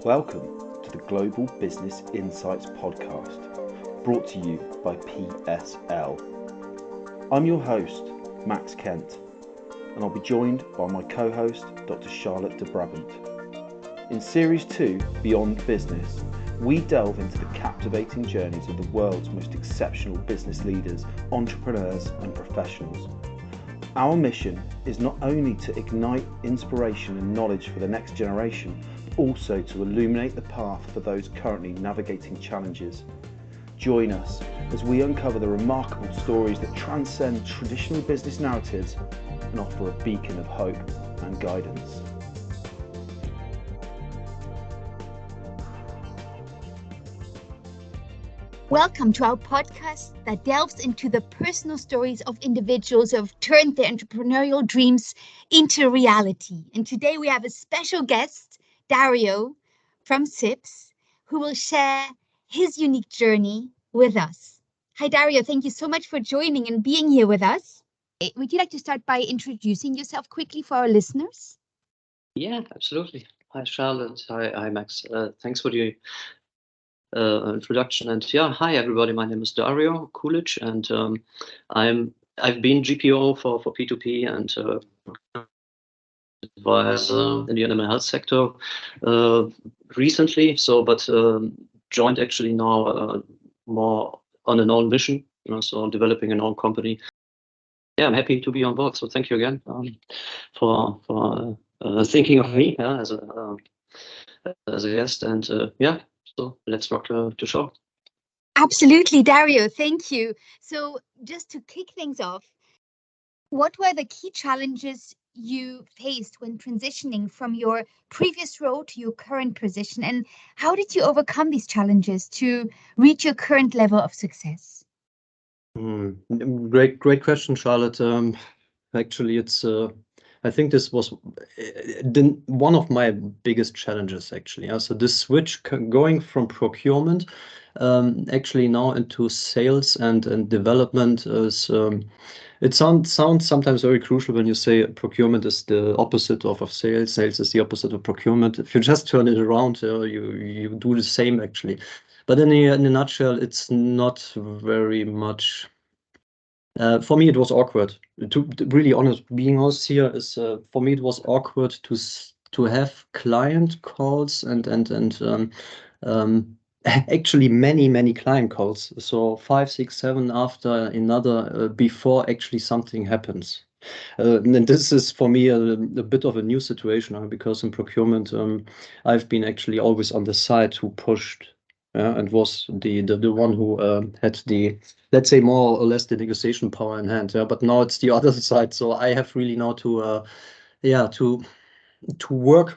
Welcome to the Global Business Insights podcast, brought to you by PSL. I'm your host, Max Kent, and I'll be joined by my co-host, Dr. Charlotte de Brabant. In Series 2, Beyond Business, we delve into the captivating journeys of the world's most exceptional business leaders, entrepreneurs, and professionals. Our mission is not only to ignite inspiration and knowledge for the next generation, but also to illuminate the path for those currently navigating challenges. Join us as we uncover the remarkable stories that transcend traditional business narratives and offer a beacon of hope and guidance. Welcome to our podcast that delves into the personal stories of individuals who have turned their entrepreneurial dreams into reality. And today we have a special guest, Dario from SiPs, who will share his unique journey with us. Hi, Dario. Thank you so much for joining and being here with us. Would you like to start by introducing yourself quickly for our listeners? Yeah, absolutely. Hi, Charlotte. Hi, Max. Thanks for the introduction. And yeah, hi everybody. My name is Dario Kulic, and I've been GPO for P2P and advisor in the animal health sector recently. But joined actually now more on an own mission. So developing an own company. Yeah, I'm happy to be on board. So thank you again for thinking of me as a guest. And so let's rock the show. Absolutely, Dario. Thank you. So just to kick things off, what were the key challenges you faced when transitioning from your previous role to your current position? And how did you overcome these challenges to reach your current level of success? Great question, Charlotte. Actually, it's I think this was one of my biggest challenges, actually. So this switch going from procurement actually now into sales and development is it sounds sometimes very crucial when you say procurement is the opposite of sales, sales is the opposite of procurement. If you just turn it around, you do the same, actually. But in a nutshell, it's not very much. For me, it was awkward. To really honest, being honest here is for me it was awkward to have client calls and actually many client calls. So 5, 6, 7 after another before actually something happens. And this is for me a bit of a new situation because in procurement I've been actually always on the side who pushed. And was the one who had the, let's say, more or less the negotiation power in hand. But now it's the other side. So I have really now to work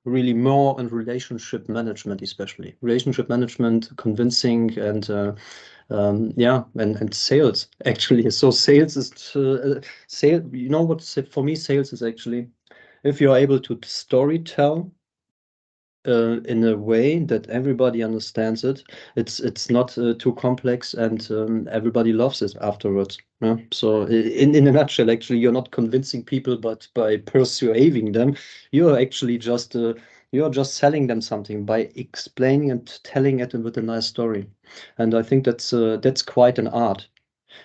really more on relationship management, especially relationship management, convincing, and sales actually. So sales is sale. You know what? For me, sales is actually if you're able to story tell. In a way that everybody understands it. It's not too complex, and everybody loves it afterwards. So in a nutshell, actually, you're not convincing people, but by persuading them, you're actually just selling them something by explaining and telling it with a nice story. And I think that's quite an art.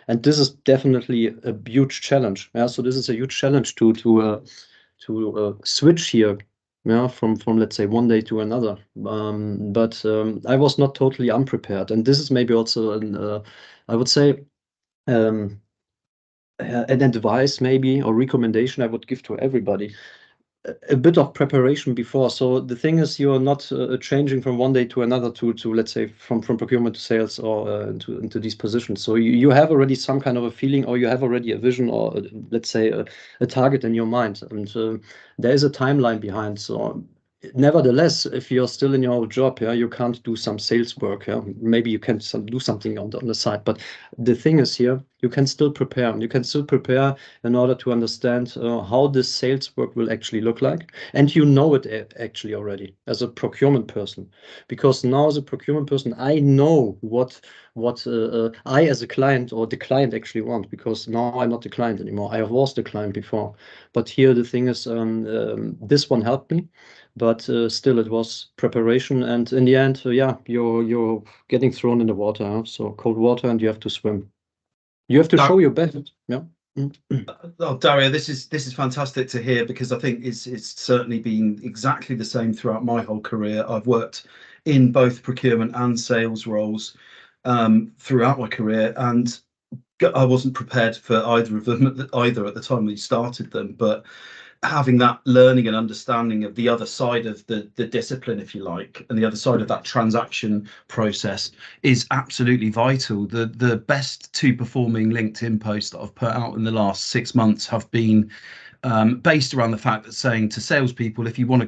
And this is definitely a huge challenge. So this is a huge challenge to switch here. From let's say one day to another, but I was not totally unprepared, and this is maybe also I would say an advice maybe or recommendation I would give to everybody. A bit of preparation before. So the thing is, you're not changing from one day to another to let's say from procurement to sales or into these positions. So you have already some kind of a feeling, or you have already a vision, or let's say a target in your mind, and there is a timeline behind. So nevertheless, if you're still in your job, you can't do some sales work. Maybe you can do something on the side. But the thing is here, You can still prepare. You can still prepare in order to understand how this sales work will actually look like. And you know it actually already as a procurement person. Because now as a procurement person, I know what I as a client or the client actually want, because now I'm not the client anymore. I was the client before. But here the thing is, this one helped me. But still, it was preparation, and in the end, yeah, you're getting thrown in the water, huh? So cold water, and you have to swim. You have to show your best. Yeah. Oh, Dario, this is fantastic to hear, because I think it's certainly been exactly the same throughout my whole career. I've worked in both procurement and sales roles throughout my career, and I wasn't prepared for either of them either at the time we started them, but having that learning and understanding of the other side of the discipline, if you like, and the other side of that transaction process is absolutely vital. The best two performing LinkedIn posts that I've put out in the last 6 months have been based around the fact that saying to salespeople, if you want to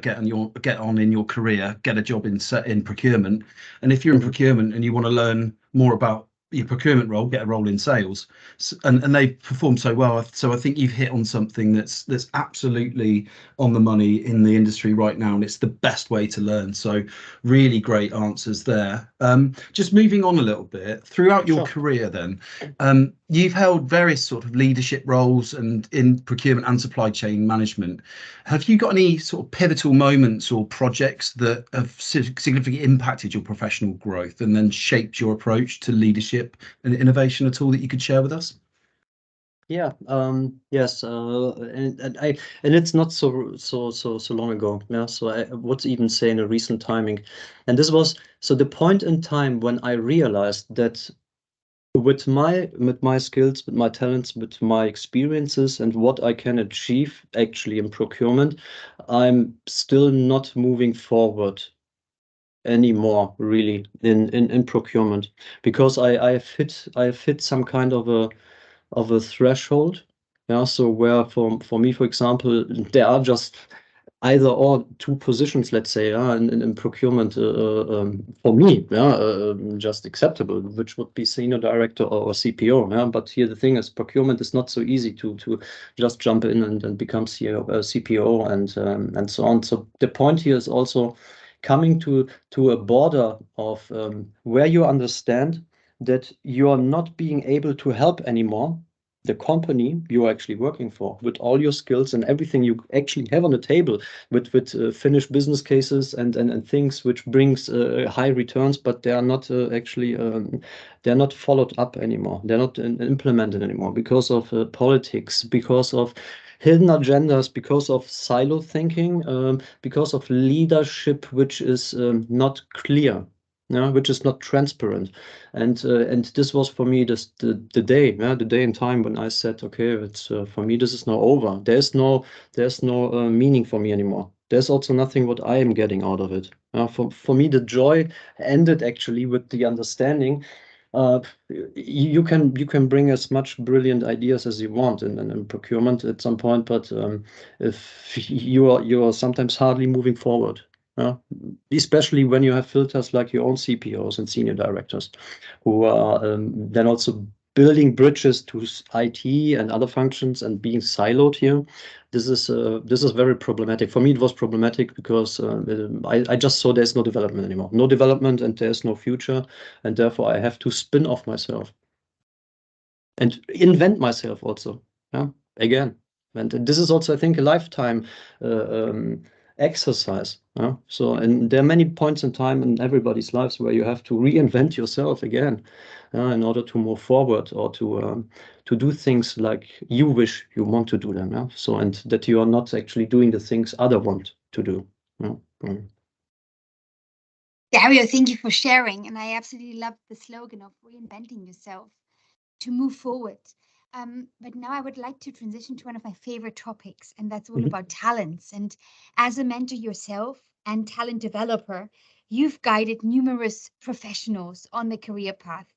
get on in your career, get a job in procurement, and if you're in procurement and you want to learn more about your procurement role, get a role in sales, and they perform so well. So I think you've hit on something that's absolutely on the money in the industry right now, and it's the best way to learn. So really great answers there. Just moving on a little bit throughout your career, then you've held various sort of leadership roles and in procurement and supply chain management. Have you got any sort of pivotal moments or projects that have significantly impacted your professional growth and then shaped your approach to leadership and innovation at all that you could share with us? Yeah, yes, and it's not so long ago. Yeah, so I would even say in a recent timing, and this was so the point in time when I realized that with my skills, with my talents, with my experiences, and what I can achieve actually in procurement, I'm still not moving forward anymore really in procurement, because I have hit some kind of a threshold. Yeah, so where for me, for example, there are just either or two positions, let's say, in procurement for me, just acceptable, which would be senior director or CPO. Yeah, but here the thing is, procurement is not so easy to just jump in and become CEO, CPO and so on. So the point here is also coming to a border of where you understand that you are not being able to help anymore the company you are actually working for with all your skills and everything you actually have on the table, with finished business cases and things which brings high returns, but they are not actually they're not followed up anymore. They're not implemented anymore because of politics, because of hidden agendas, because of silo thinking, because of leadership which is not clear. Yeah, which is not transparent, and this was for me the day, the day and time when I said, okay, it's for me this is now over. There's no meaning for me anymore. There's also nothing what I am getting out of it. For me, the joy ended actually with the understanding. You can bring as much brilliant ideas as you want in procurement at some point, but if you are sometimes hardly moving forward. Especially when you have filters like your own CPOs and senior directors, who are then also building bridges to IT and other functions and being siloed here. This is very problematic. For me, it was problematic because I just saw there's no development anymore. No development, and there's no future, and therefore I have to spin off myself and invent myself also. Yeah, again. And this is also, I think, a lifetime exercise. So, and there are many points in time in everybody's lives where you have to reinvent yourself again in order to move forward or to do things like you wish you want to do them. Yeah? So, and that you are not actually doing the things others want to do. Dario, thank you for sharing. And I absolutely love the slogan of reinventing yourself to move forward. But now I would like to transition to one of my favorite topics, and that's all about talents. And as a mentor yourself and talent developer, you've guided numerous professionals on the career path.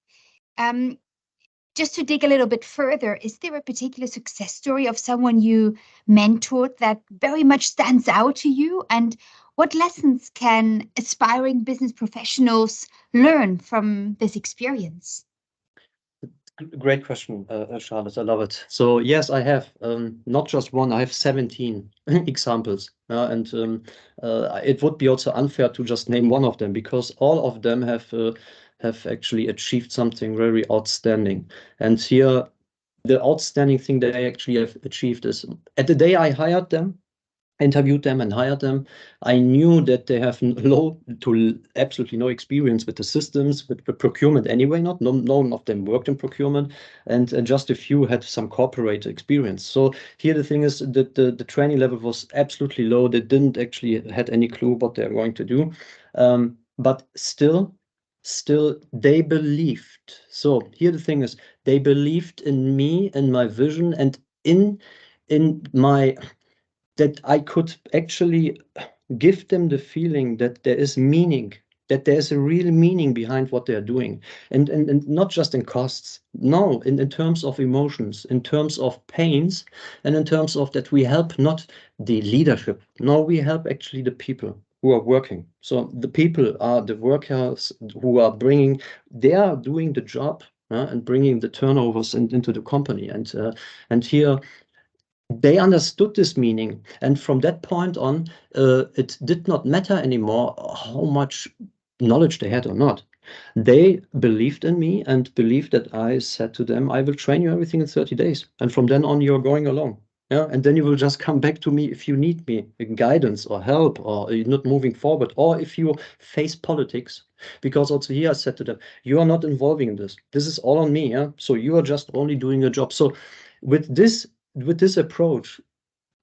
Just to dig a little bit further, is there a particular success story of someone you mentored that very much stands out to you? And what lessons can aspiring business professionals learn from this experience? Great question, Charlotte. I love it. So yes, I have not just one. I have 17 examples, and it would be also unfair to just name one of them, because all of them have actually achieved something very outstanding. And here, the outstanding thing that I actually have achieved is, at the day I hired them, interviewed them and hired them, I knew that they have low to absolutely no experience with the systems, with the procurement anyway. None of them worked in procurement, and just a few had some corporate experience. So here the thing is that the training level was absolutely low. They didn't actually had any clue what they're going to do, but still they believed. So here the thing is, they believed in me and my vision, and in my that I could actually give them the feeling that there is meaning, that there's a real meaning behind what they're doing. And not just in costs, no, in terms of emotions, in terms of pains, and in terms of that we help not the leadership. No, we help actually the people who are working. So the people are the workers who are they are doing the job, and bringing the turnovers into the company. And here they understood this meaning, and from that point on, it did not matter anymore how much knowledge they had or not. They believed in me and believed that I said to them, I will train you everything in 30 days, and from then on you're going along. Yeah, and then you will just come back to me if you need me, guidance or help, or you're not moving forward, or if you face politics. Because also here I said to them, you are not involving in this. This is all on me. Yeah, so you are just only doing your job. So with this approach,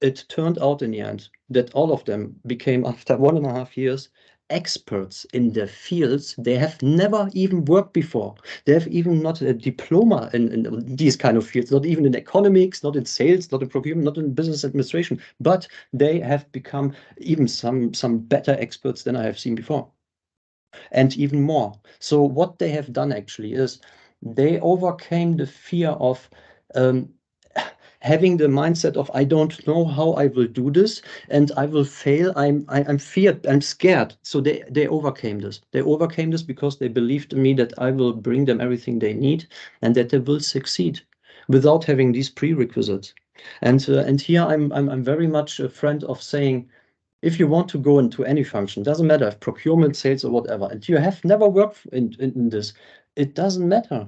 it turned out in the end that all of them became, after 1.5 years, experts in their fields they have never even worked before. They have even not a diploma in these kind of fields, not even in economics, not in sales, not in procurement, not in business administration, but they have become even some better experts than I have seen before, and even more. So what they have done actually is they overcame the fear of having the mindset of, I don't know how I will do this and I will fail. I'm feared, I'm scared. So they overcame this. They overcame this because they believed in me that I will bring them everything they need and that they will succeed without having these prerequisites. And here I'm very much a friend of saying, if you want to go into any function, doesn't matter if procurement, sales, or whatever, and you have never worked in this, it doesn't matter.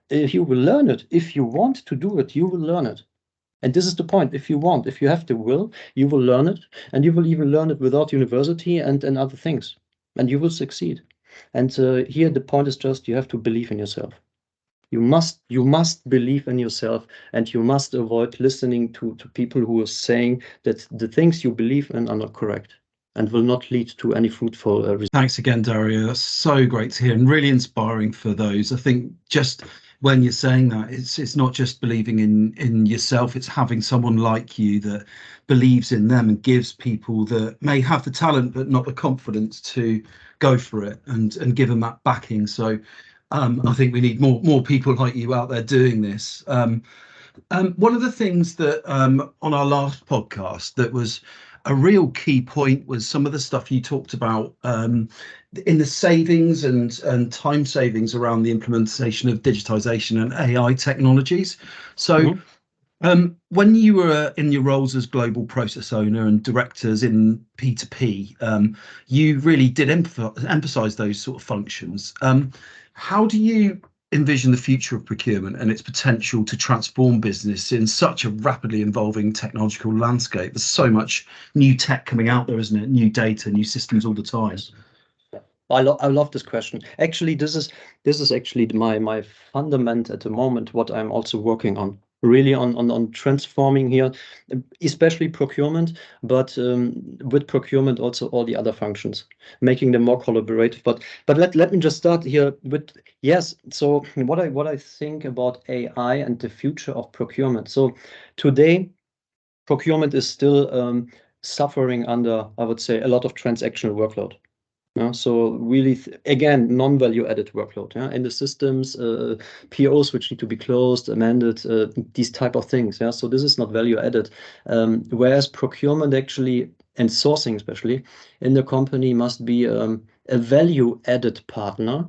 If you will learn it, if you want to do it, you will learn it. And this is the point. If you have the will, you will learn it, and you will even learn it without university and other things, and you will succeed. And here the point is just you have to believe in yourself. You must believe in yourself, and you must avoid listening to people who are saying that the things you believe in are not correct and will not lead to any fruitful results. Thanks again, Dario. That's so great to hear and really inspiring for those. I think just when you're saying that, it's not just believing in yourself, it's having someone like you that believes in them and gives people that may have the talent but not the confidence to go for it and give them that backing. So I think we need more people like you out there doing this. One of the things that on our last podcast that was a real key point was some of the stuff you talked about in the savings and time savings around the implementation of digitization and AI technologies. So when you were in your roles as global process owner and directors in P2P, you really did emphasize those sort of functions. How do you envision the future of procurement and its potential to transform business in such a rapidly evolving technological landscape? There's so much new tech coming out there, isn't it? New data, new systems all the time. I love this question. Actually, this is actually my fundament at the moment, what I'm also working on. Really on transforming here, especially procurement, but with procurement also all the other functions, making them more collaborative. But let me just start here with, yes. So what I think about AI and the future of procurement. So today, procurement is still suffering under, I would say, a lot of transactional workload. So really, again, non-value added workload in the systems, POs which need to be closed, amended, these type of things. So this is not value added. Whereas procurement actually, and sourcing especially, in the company must be a value added partner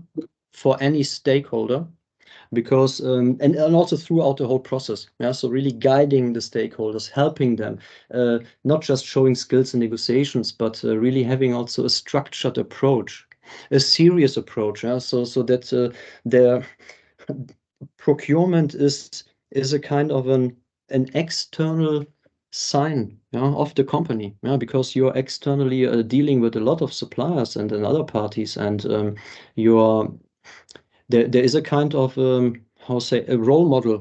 for any stakeholder because and also throughout the whole process. Yeah, so really guiding the stakeholders, helping them, not just showing skills in negotiations, but really having also a structured approach, a serious approach. Yeah, so that their procurement is a kind of an external sign, of the company, because you're externally dealing with a lot of suppliers and other parties, and you are there is a kind of how say a role model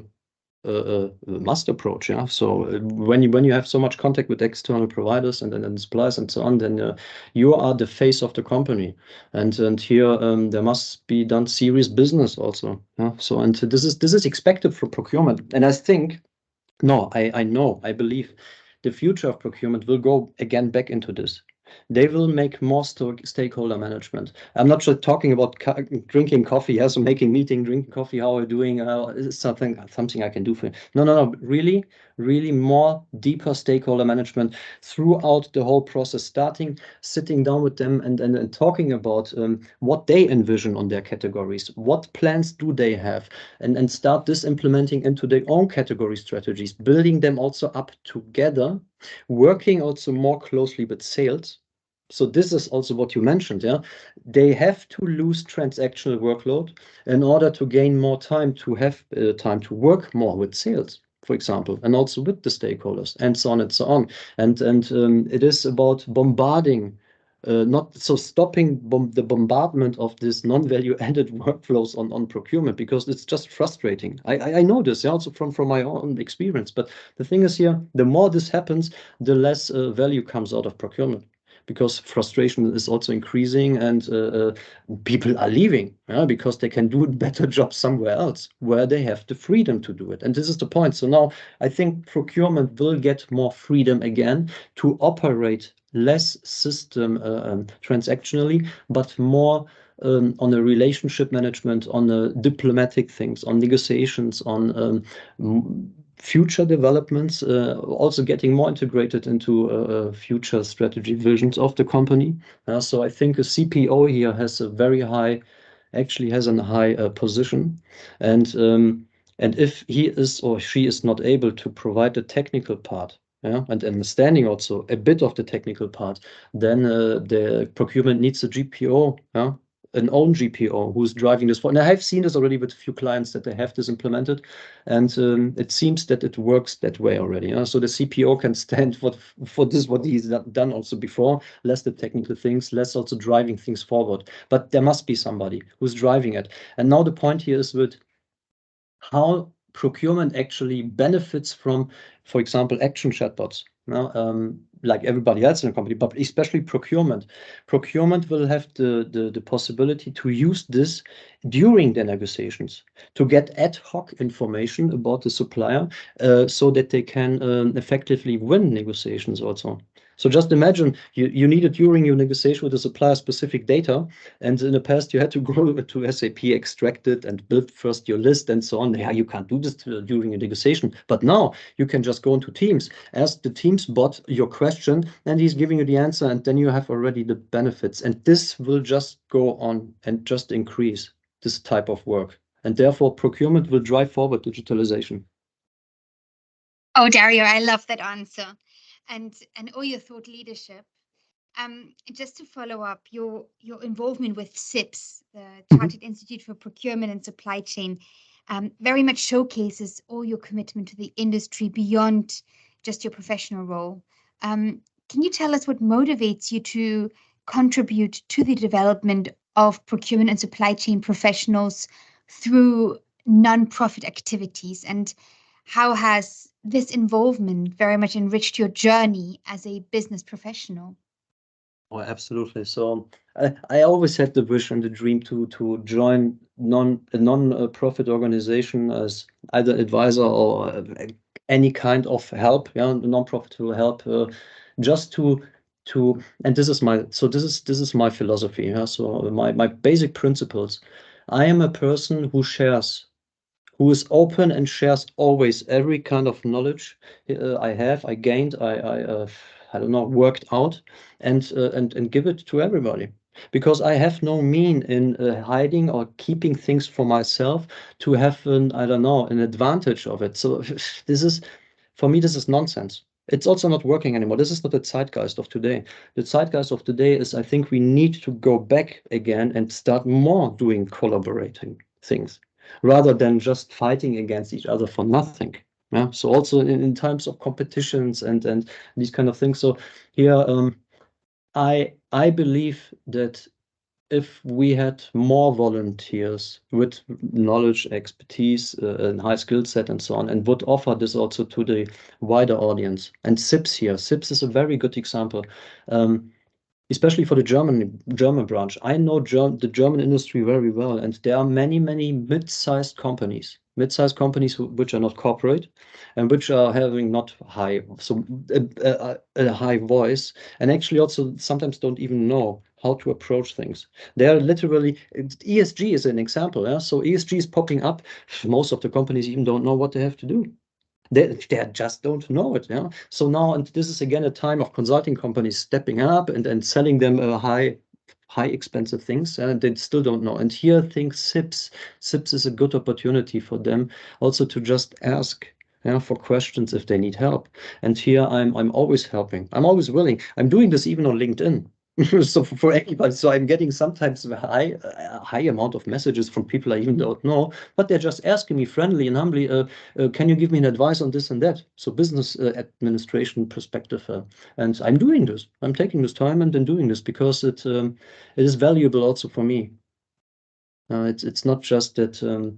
must approach. Yeah, so when you have so much contact with external providers and suppliers and so on, then you are the face of the company, and here there must be done serious business also. Yeah, so and this is expected for procurement, and I think no, I know, I believe the future of procurement will go again back into this. They will make more stakeholder management. I'm not just talking about drinking coffee, yeah, so making meeting, drinking coffee, how are you doing, something I can do for you. No, really, really more deeper stakeholder management throughout the whole process, starting sitting down with them and talking about what they envision on their categories, what plans do they have, and start this implementing into their own category strategies, building them also up together, working also more closely with sales. So this is also what you mentioned, yeah. They have to lose transactional workload in order to gain more time to have time to work more with sales, for example, and also with the stakeholders, and so on and so on. And it is about bombarding, not so stopping the bombardment of this non-value added workflows on procurement, because it's just frustrating. I know this, yeah, also from my own experience. But the thing is here, the more this happens, the less value comes out of procurement, because frustration is also increasing, and people are leaving, because they can do a better job somewhere else where they have the freedom to do it. And this is the point. So now I think procurement will get more freedom again to operate less system transactionally, but more on a relationship management, on diplomatic things, on negotiations, on future developments, also getting more integrated into future strategy visions of the company. So I think a CPO here has a very high, actually has a high position, and if he is or she is not able to provide the technical part, and understanding also a bit of the technical part, then the procurement needs a GPO, an own GPO who's driving this forward. And I have seen this already with a few clients that they have this implemented, and it seems that it works that way already. So the CPO can stand for this, what he's done also before, less the technical things, less also driving things forward. But there must be somebody who's driving it. And now the point here is with how procurement actually benefits from, for example, action chatbots. Like everybody else in the company, but especially procurement. Procurement will have the possibility to use this during the negotiations to get ad hoc information about the supplier, so that they can effectively win negotiations also. So just imagine you needed during your negotiation with the supplier specific data, and in the past you had to go to SAP, extract it, and build first your list and so on. Yeah, you can't do this during a negotiation, but now you can just go into Teams, ask the Teams bot your question, and he's giving you the answer, and then you have already the benefits. And this will just go on and just increase this type of work, and therefore procurement will drive forward digitalization. Oh, Dario, I love that answer, and all your thought leadership. Just to follow up, your involvement with SIPS, the Chartered Institute for Procurement and Supply Chain, very much showcases all your commitment to the industry beyond just your professional role. Can you tell us what motivates you to contribute to the development of procurement and supply chain professionals through non-profit activities, and how has this involvement very much enriched your journey as a business professional? Oh, absolutely. So I always had the wish and the dream to join a non-profit organization as either advisor or any kind of help, non-profit will help, just to and this is my philosophy. So my basic principles. I am a person who is open and shares always every kind of knowledge I gained, I don't know, worked out, and give it to everybody. because I have no mean in hiding or keeping things for myself to have an, I don't know, an advantage of it. So this is, for me, this is nonsense. It's also not working anymore. This is not the zeitgeist of today. The zeitgeist of today is, I think we need to go back again and start more doing collaborating things rather than just fighting against each other for nothing. Yeah. So also in times of competitions and these kind of things. So here, I believe that if we had more volunteers with knowledge, expertise, and high skill set and so on, and would offer this also to the wider audience. And SIPS is a very good example, especially for the German branch. I know the German industry very well, and there are many mid-sized companies which are not corporate and which are having not high, so a high voice, and actually also sometimes don't even know how to approach things. They are literally, ESG is an example. Yeah? So ESG is popping up. Most of the companies even don't know what they have to do. They just don't know it. Yeah. So now, and this is again a time of consulting companies stepping up and selling them high expensive things, and they still don't know. And here I think SIPS is a good opportunity for them also to just ask, yeah, for questions if they need help. And here I'm always helping. I'm always willing. I'm doing this even on LinkedIn. So for anybody, so I'm getting sometimes a high amount of messages from people I even don't know, but they're just asking me friendly and humbly, can you give me an advice on this and that? So business administration perspective, and I'm doing this. I'm taking this time and then doing this because it is valuable also for me. It's not just that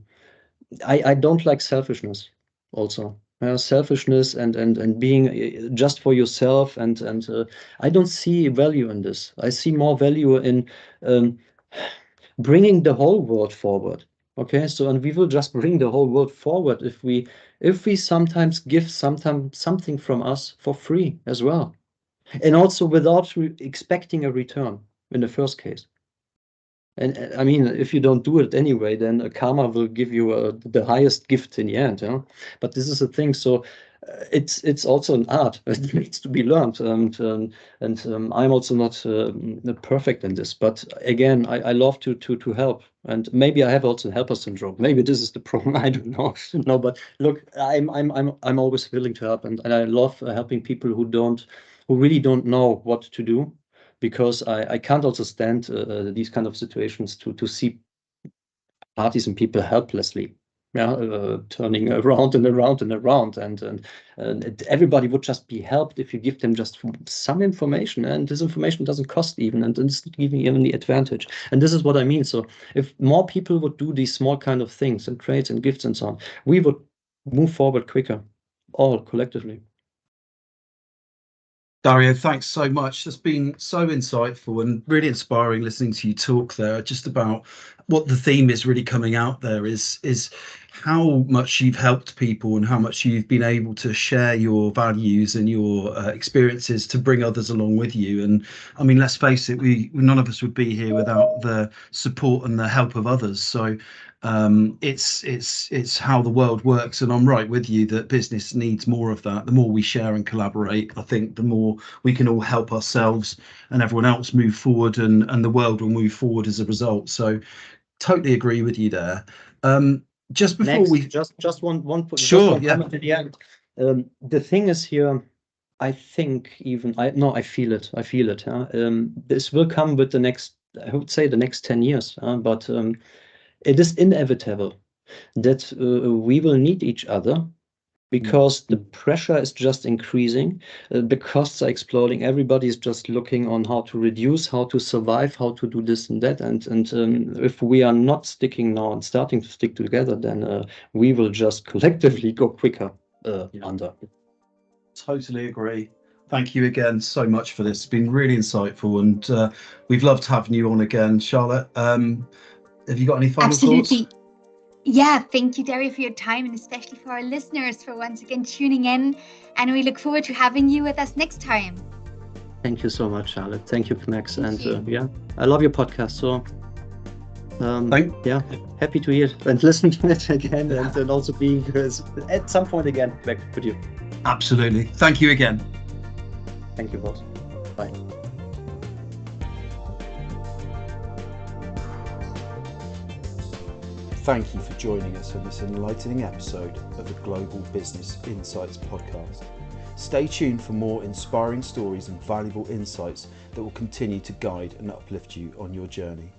I don't like selfishness also. Selfishness and being just for yourself and I don't see value in this. I see more value in bringing the whole world forward. Okay, so and we will just bring the whole world forward if we sometimes give something from us for free as well, and also without expecting a return in the first case. And I mean, if you don't do it anyway, then karma will give you the highest gift in the end. Yeah? But this is a thing. So it's also an art. It needs to be learned. And I'm also not perfect in this. But again, I love to help. And maybe I have also helper syndrome. Maybe this is the problem. I don't know. No, but look, I'm always willing to help, and I love helping people who really don't know what to do. Because I can't also stand these kind of situations to see parties and people helplessly, turning around and around and around, and everybody would just be helped if you give them just some information, and this information doesn't cost even, and it's giving even the advantage. And this is what I mean. So if more people would do these small kind of things and trades and gifts and so on, we would move forward quicker, all collectively. Dario, thanks so much. That's been so insightful and really inspiring listening to you talk there, just about what the theme is really coming out there is how much you've helped people and how much you've been able to share your values and your experiences to bring others along with you. And I mean, let's face it, none of us would be here without the support and the help of others. So it's how the world works, and I'm right with you that business needs more of that. The more we share and collaborate, I think the more we can all help ourselves and everyone else move forward, and the world will move forward as a result. So totally agree with you there. Just before just one sure, just one comment at the end. The thing is here, I think I feel it. This will come with the next, I would say, the next 10 years, but it is inevitable that we will need each other, because the pressure is just increasing, the costs are exploding. Everybody is just looking on how to reduce, how to survive, how to do this and that. And if we are not sticking now and starting to stick together, then we will just collectively go quicker under. Totally agree. Thank you again so much for this. It's been really insightful, and we've loved having you on again. Charlotte, have you got any final thoughts? Yeah, thank you, Dario, for your time, and especially for our listeners for once again tuning in. And we look forward to having you with us next time. Thank you so much, Charlotte. Thank you, Max. Yeah, I love your podcast. So happy to hear it and listen to it again, and also being at some point again back with you. Absolutely. Thank you again. Thank you both. Bye. Thank you for joining us on this enlightening episode of the Global Business Insights podcast. Stay tuned for more inspiring stories and valuable insights that will continue to guide and uplift you on your journey.